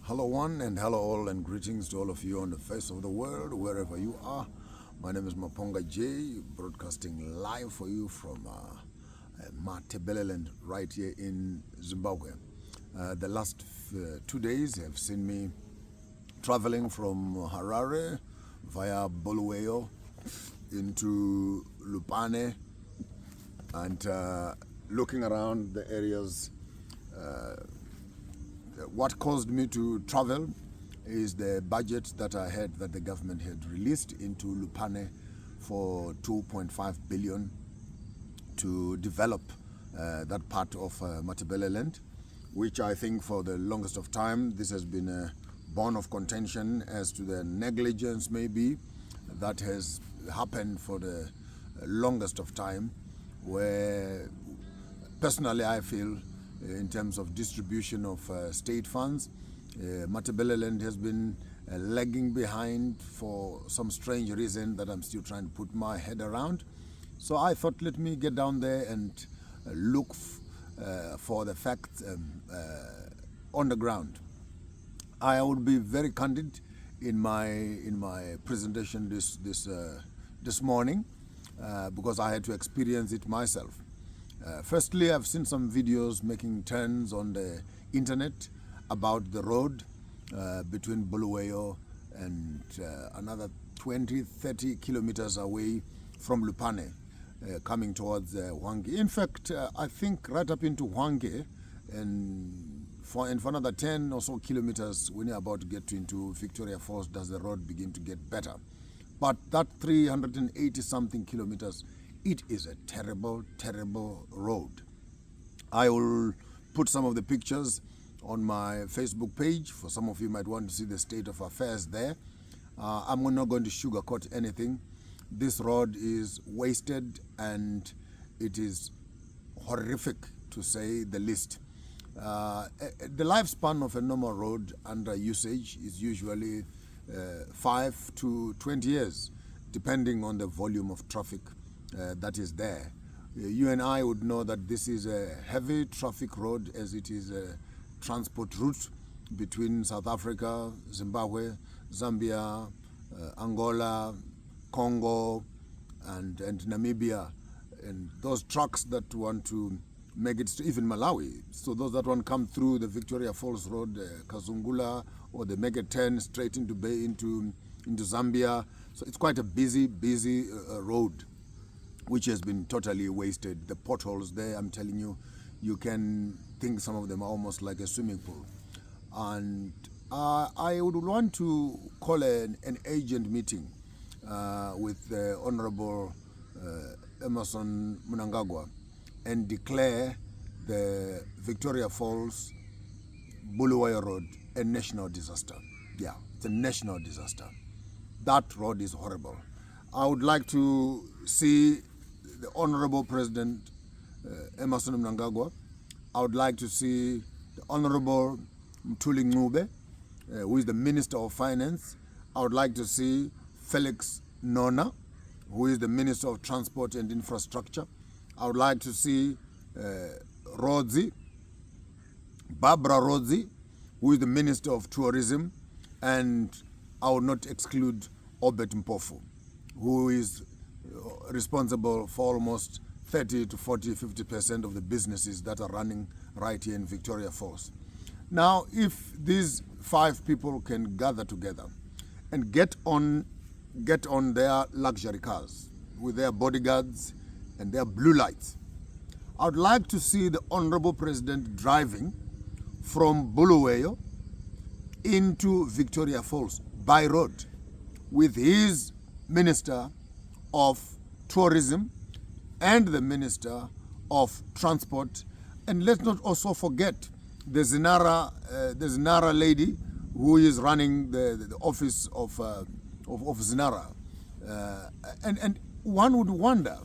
Hello one and hello all, and greetings to all of you on the face of the world, wherever you are. My name is Maponga J, broadcasting live for you from Mara-Rah right here in Zimbabwe. The last 2 days have seen me traveling from Harare via Bulawayo into Lupane and looking around the areas. What caused me to travel is the budget that I had, that the government had released into Lupane for 2.5 billion to develop that part of Matabeleland, which I think for the longest of time this has been a bone of contention as to the negligence maybe that has happened for the longest of time, where personally I feel in terms of distribution of state funds, Matabeleland has been lagging behind for some strange reason that I'm still trying to put my head around. So I thought, let me get down there and look for the facts on the ground. I would be very candid in my presentation this morning because I had to experience it myself. Firstly, I've seen some videos making turns on the internet about the road between Bulawayo and another 20-30 kilometers away from Lupane, coming towards Hwange. In fact, I think right up into Hwange, and for another 10 or so kilometers, when you're about to get into Victoria Falls, does the road begin to get better. But that 380 something kilometers, it is a terrible, terrible road. I will put some of the pictures on my Facebook page. For some of you might want to see the state of affairs there. I'm not going to sugarcoat anything. This road is wasted and it is horrific, to say the least. The lifespan of a normal road under usage is usually 5 to 20 years, depending on the volume of traffic that is there. You and I would know that this is a heavy traffic road, as it is a transport route between South Africa, Zimbabwe, Zambia, Angola, Congo, and Namibia, and those trucks that want to make it to even Malawi. So those that want to come through the Victoria Falls Road, Kazungula, or they make a turn straight into Zambia. So it's quite a busy road, which has been totally wasted. The potholes there, I'm telling you, you can think some of them are almost like a swimming pool. And I would want to call an agent meeting with the Honorable Emmerson Mnangagwa and declare the Victoria Falls Bulawayo Road a national disaster. Yeah, it's a national disaster. That road is horrible. I would like to see the Honorable President Emmerson Mnangagwa. I would like to see the Honorable Mthuli Ncube, who is the Minister of Finance. I would like to see Felix Nona, who is the Minister of Transport and Infrastructure. I would like to see Barbara Rodzi, who is the Minister of Tourism, and I would not exclude Obert Mpofu, who is responsible for almost 30 to 40, 50% of the businesses that are running right here in Victoria Falls. Now, if these 5 people can gather together and get on their luxury cars with their bodyguards and their blue lights, I would like to see the Honorable President driving from Bulawayo into Victoria Falls by road with his Minister of Tourism and the Minister of Transport. And let's not also forget the Zinara lady who is running the office of Zinara. And one would wonder,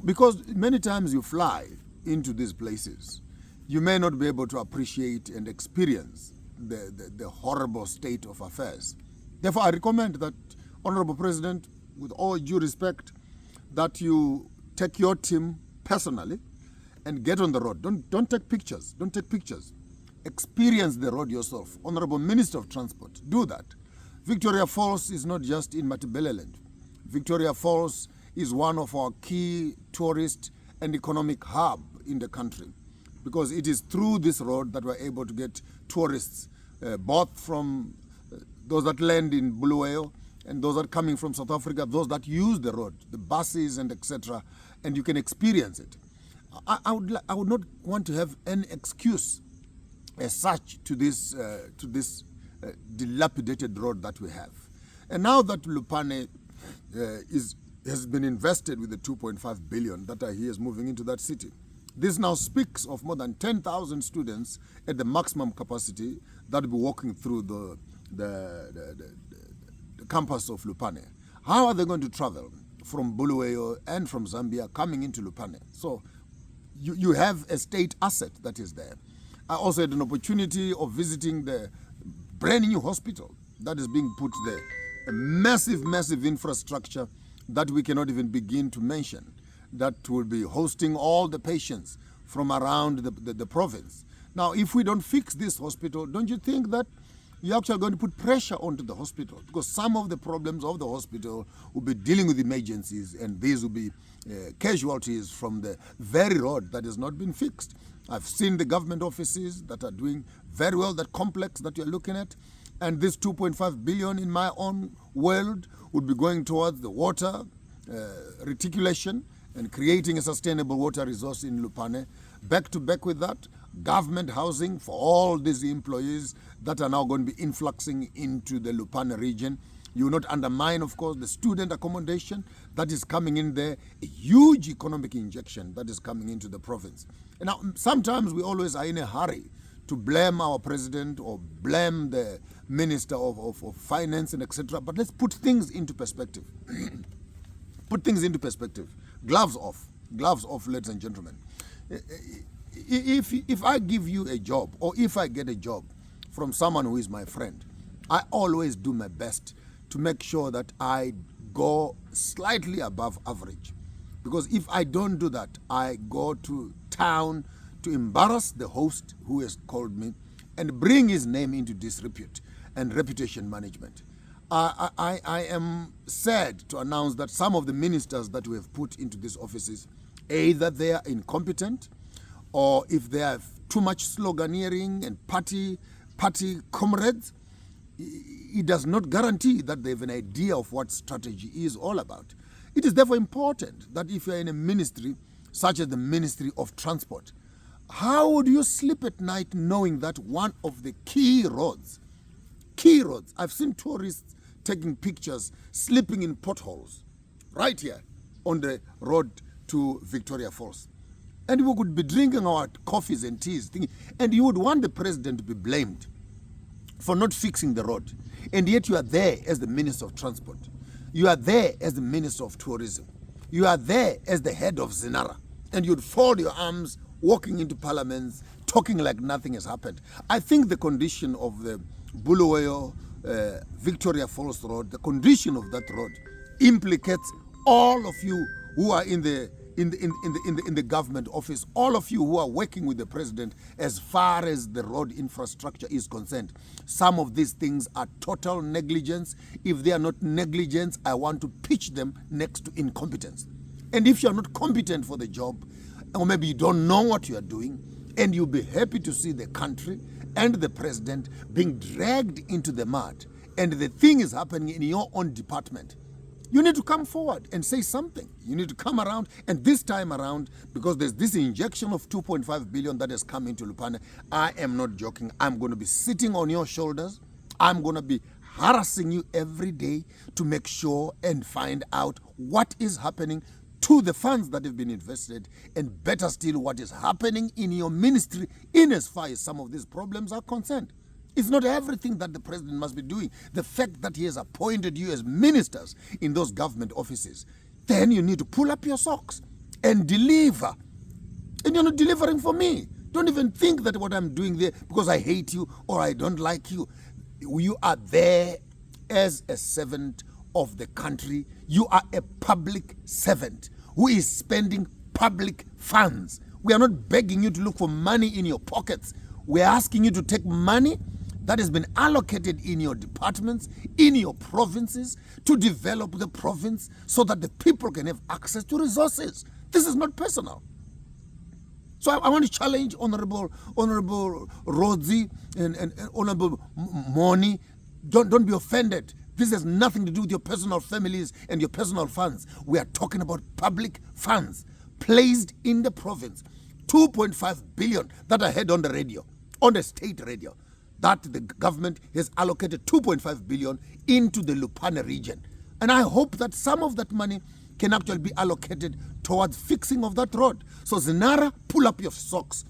because many times you fly into these places, you may not be able to appreciate and experience the horrible state of affairs. Therefore, I recommend that, Honorable President, with all due respect, that you take your team personally and get on the road. Don't take pictures. Don't take pictures. experience the road yourself. Honorable Minister of Transport, do that. Victoria Falls is not just in Matabeleland. Victoria Falls is one of our key tourist and economic hub in the country, because it is through this road that we're able to get tourists, both from those that land in Bulawayo and those that are coming from South Africa, those that use the road, the buses and etc., and you can experience it. I would not want to have any excuse as such to this dilapidated road that we have. And now that Lupane has been invested with the 2.5 billion that I hear is moving into that city, this now speaks of more than 10,000 students at the maximum capacity that will be walking through the campus of Lupane. How are they going to travel from Bulawayo and from Zambia coming into Lupane? So you have a state asset that is there. I also had an opportunity of visiting the brand new hospital that is being put there. A massive, massive infrastructure that we cannot even begin to mention, that will be hosting all the patients from around the province. Now, if we don't fix this hospital, don't you think that you're actually going to put pressure onto the hospital? Because some of the problems of the hospital will be dealing with emergencies, and these will be casualties from the very road that has not been fixed. I've seen the government offices that are doing very well, that complex that you're looking at, and this 2.5 billion in my own world would be going towards the water reticulation and creating a sustainable water resource in Lupane. Back to back with that, government housing for all these employees that are now going to be influxing into the Lupane region. You will not undermine, of course, the student accommodation that is coming in there, a huge economic injection that is coming into the province. And now, sometimes we always are in a hurry to blame our president or blame the minister of finance and etc. But let's put things into perspective. Put things into perspective. Gloves off, ladies and gentlemen. If I give you a job, or if I get a job from someone who is my friend, I always do my best to make sure that I go slightly above average. Because if I don't do that, I go to town to embarrass the host who has called me and bring his name into disrepute and reputation management. I am sad to announce that some of the ministers that we have put into these offices, either they are incompetent, or if they have too much sloganeering and party comrades, it does not guarantee that they have an idea of what strategy is all about. It is therefore important that if you are in a ministry, such as the Ministry of Transport, how would you sleep at night knowing that one of the key roads, I've seen tourists taking pictures, sleeping in potholes, right here on the road to Victoria Falls. And we could be drinking our coffees and teas, and you would want the president to be blamed for not fixing the road. And yet you are there as the Minister of Transport. You are there as the Minister of Tourism. You are there as the head of Zinara. And you'd fold your arms, walking into parliaments, talking like nothing has happened. I think the condition of the Bulawayo Victoria Falls Road, the condition of that road implicates all of you who are in the government office, all of you who are working with the president as far as the road infrastructure is concerned. Some of these things are total negligence. If they are not negligence, I want to pitch them next to incompetence. And if you are not competent for the job, or maybe you don't know what you are doing, and you'll be happy to see the country and the president being dragged into the mud, and the thing is happening in your own department, you need to come forward and say something. You need to come around, and this time around, because there's this injection of 2.5 billion that has come into Lupane, I am not joking. I'm going to be sitting on your shoulders. I'm going to be harassing you every day to make sure and find out what is happening to the funds that have been invested, and better still, what is happening in your ministry in as far as some of these problems are concerned. It's not everything that the president must be doing. The fact that he has appointed you as ministers in those government offices, then you need to pull up your socks and deliver. And you're not delivering for me. Don't even think that what I'm doing there because I hate you or I don't like you. You are there as a servant of the country. You are a public servant who is spending public funds. We are not begging you to look for money in your pockets. We're asking you to take money that has been allocated in your departments, in your provinces, to develop the province so that the people can have access to resources. This is not personal. So I want to challenge Honorable Rodzi and Honorable Moni. Don't be offended. This has nothing to do with your personal families and your personal funds. We are talking about public funds placed in the province. 2.5 billion that I heard on the radio, on the state radio, that the government has allocated 2.5 billion into the Lupane region. And I hope that some of that money can actually be allocated towards fixing of that road. So Zinara, pull up your socks.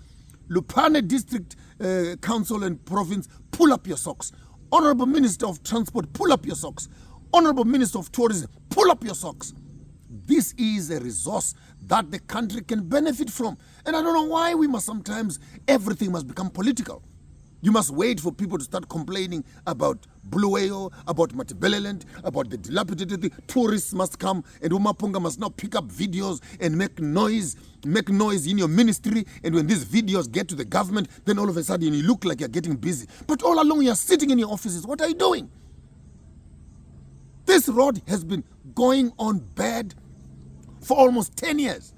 Lupane District Council and Province, pull up your socks. Honorable Minister of Transport, pull up your socks. Honorable Minister of Tourism, pull up your socks. This is a resource that the country can benefit from. And I don't know why everything must become political. You must wait for people to start complaining about Bulawayo, about Matabeleland, about the dilapidated thing. Tourists must come and Umapunga must now pick up videos and make noise in your ministry. And when these videos get to the government, then all of a sudden you look like you're getting busy. But all along you're sitting in your offices. What are you doing? This road has been going on bad for almost 10 years.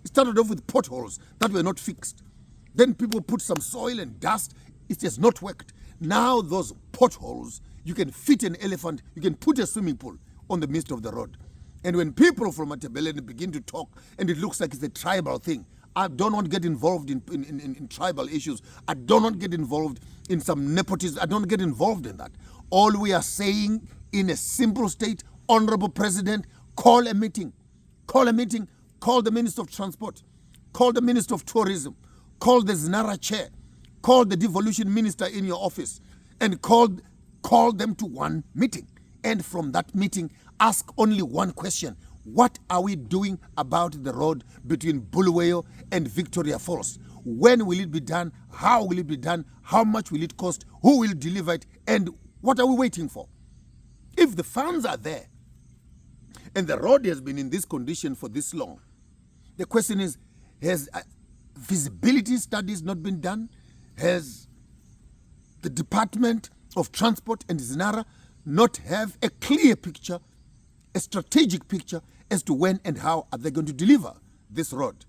It started off with potholes that were not fixed. Then people put some soil and dust. It has not worked. Now those potholes, you can fit an elephant, you can put a swimming pool on the midst of the road. And when people from Matabeleland begin to talk, and it looks like it's a tribal thing, I don't want to get involved in tribal issues. I don't want to get involved in some nepotism. I don't get involved in that. All we are saying in a simple state, Honorable President, call a meeting. Call a meeting. Call the Minister of Transport. Call the Minister of Tourism. Call the Zinara Chair. Call the devolution minister in your office and call them to one meeting. And from that meeting, ask only one question. What are we doing about the road between Bulawayo and Victoria Falls? When will it be done? How will it be done? How much will it cost? Who will deliver it? And what are we waiting for? If the funds are there and the road has been in this condition for this long, the question is, has feasibility studies not been done? Has the Department of Transport and Zinara not have a clear picture, a strategic picture as to when and how are they going to deliver this road?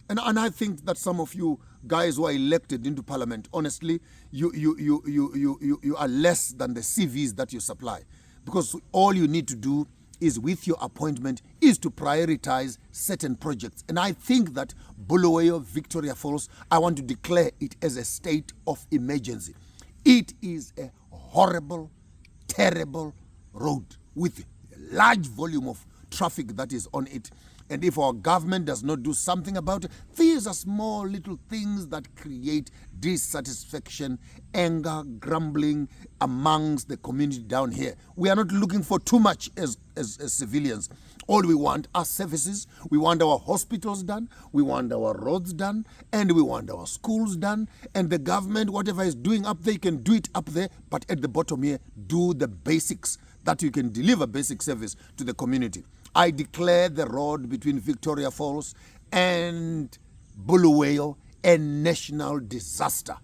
And I think that some of you guys who are elected into Parliament, honestly, you are less than the CVs that you supply, because all you need to do is, with your appointment, is to prioritize certain projects. And I think that Bulawayo, Victoria Falls, I want to declare it as a state of emergency. It is a horrible, terrible road with a large volume of traffic that is on it. And if our government does not do something about it, these are small little things that create dissatisfaction, anger, grumbling amongst the community down here. We are not looking for too much as civilians. All we want are services. We want our hospitals done, we want our roads done, and we want our schools done. And the government, whatever is doing up there, can do it up there, but at the bottom here, do the basics, that you can deliver basic service to the community. I declare the road between Victoria Falls and Bulawayo a national disaster.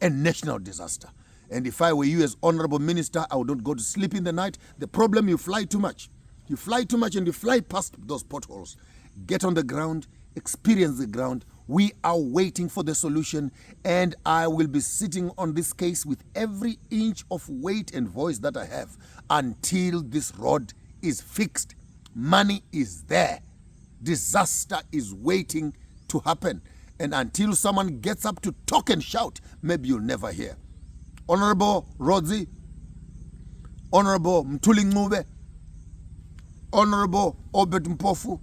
A national disaster. And if I were you as Honorable Minister, I would not go to sleep in the night. The problem, you fly too much. You fly too much and you fly past those potholes. Get on the ground, experience the ground. We are waiting for the solution, and I will be sitting on this case with every inch of weight and voice that I have until this road is fixed. Money is there. Disaster is waiting to happen. And until someone gets up to talk and shout, maybe you'll never hear. Honorable Rodzi, Honorable Mtuli Ngube, Honorable Obed Mpofu,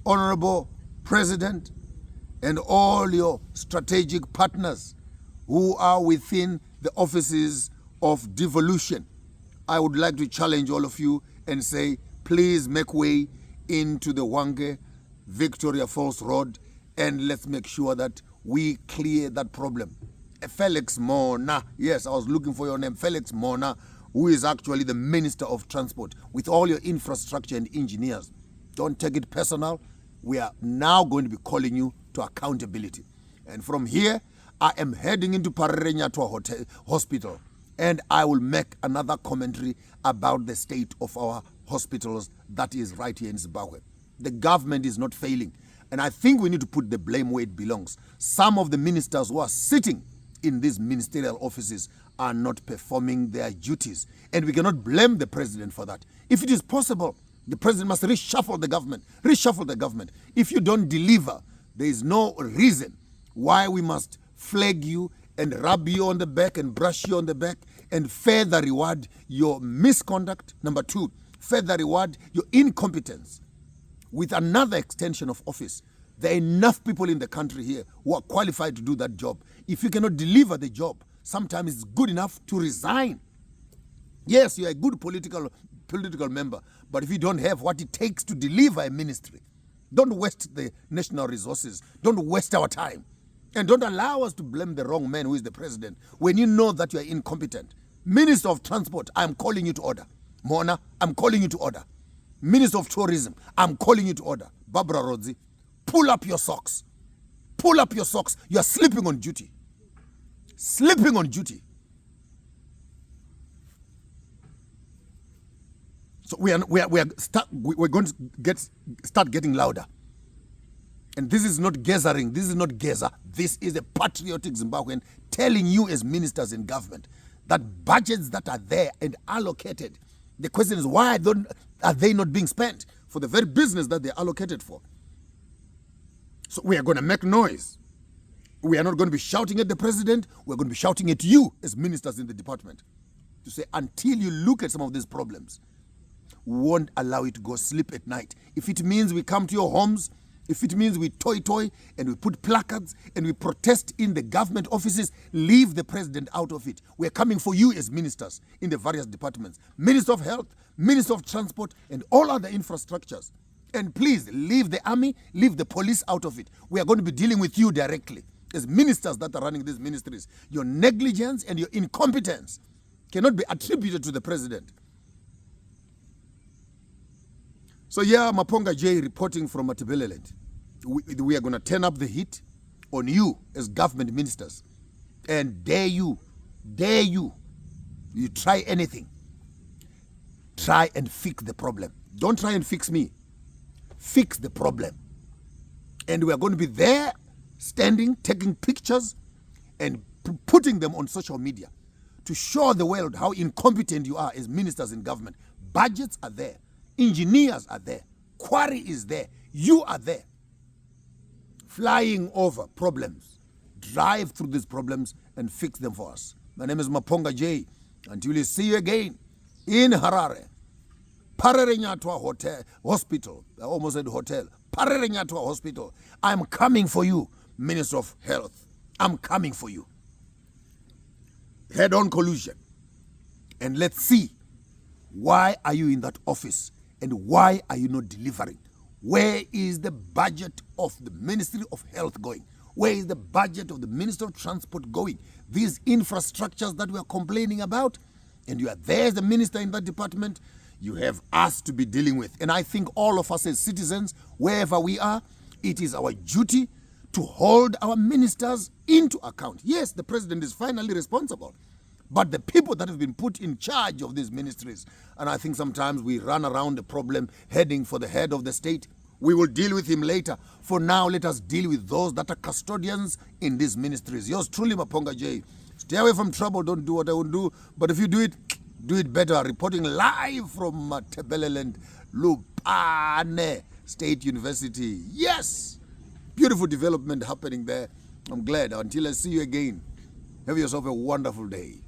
Honorable President, and all your strategic partners who are within the offices of devolution, I would like to challenge all of you and say, please make way into the Wange Victoria Falls Road, and let's make sure that we clear that problem. Felix Mona, yes, I was looking for your name, Felix Mona, who is actually the Minister of Transport, with all your infrastructure and engineers. Don't take it personal. We are now going to be calling you to accountability. And from here, I am heading into Mara-Rah hospital, and I will make another commentary about the state of our hospitals that is right here in Zimbabwe. The government is not failing, and I think we need to put the blame where it belongs. Some of the ministers who are sitting in these ministerial offices are not performing their duties, and we cannot blame the president for that. If it is possible, the president must reshuffle the government. If you don't deliver, there is no reason why we must flag you and rub you on the back and brush you on the back and further reward your misconduct. Number two, further reward your incompetence with another extension of office. There are enough people in the country here who are qualified to do that job. If you cannot deliver the job, sometimes it's good enough to resign. Yes, you're a good political member, but if you don't have what it takes to deliver a ministry, don't waste the national resources. Don't waste our time. And don't allow us to blame the wrong man who is the president when you know that you are incompetent. Minister of Transport, I'm calling you to order. Mona, I'm calling you to order. Minister of Tourism, I'm calling you to order. Barbara Rodzi, pull up your socks. Pull up your socks. You are sleeping on duty. Sleeping on duty. So we're going to start getting louder. And this is not gathering. This is not Geza. This is a patriotic Zimbabwean telling you as ministers in government that budgets that are there and allocated, the question is why are they not being spent for the very business that they're allocated for? So we are going to make noise. We are not going to be shouting at the president. We're going to be shouting at you as ministers in the department to say, until you look at some of these problems, we won't allow you to go sleep at night. If it means we come to your homes, if it means we toy and we put placards and we protest in the government offices, leave the president out of it. We're coming for you as ministers in the various departments. Minister of Health, Minister of Transport, and all other infrastructures. And please, leave the army, leave the police out of it. We are going to be dealing with you directly as ministers that are running these ministries. Your negligence and your incompetence cannot be attributed to the president. So yeah, Maponga J reporting from Matebeleland. We are going to turn up the heat on you as government ministers. And dare you, you try anything. Try and fix the problem. Don't try and fix me. Fix the problem. And we are going to be there, standing, taking pictures, and putting them on social media to show the world how incompetent you are as ministers in government. Budgets are there. Engineers are there. Quarry is there. You are there. Flying over problems. Drive through these problems and fix them for us. My name is Maponga J. Until we see you again in Harare. Mara-Rah Hospital. I almost said hotel. Mara-Rah Hospital. I'm coming for you, Minister of Health. I'm coming for you. Head-on collusion. And let's see, why are you in that office? And why are you not delivering? Where is the budget of the Ministry of Health going? Where is the budget of the Minister of Transport going? These infrastructures that we are complaining about, and you are there as the minister in that department, you have us to be dealing with. And I think all of us as citizens, wherever we are, it is our duty to hold our ministers into account. Yes, the president is finally responsible, but the people that have been put in charge of these ministries, and I think sometimes we run around the problem heading for the head of the state. We will deal with him later. For now, let us deal with those that are custodians in these ministries. Yours truly, Maponga J. Stay away from trouble. Don't do what I would do. But if you do it better. Reporting live from Matebeleland, Lupane State University. Yes! Beautiful development happening there. I'm glad. Until I see you again, have yourself a wonderful day.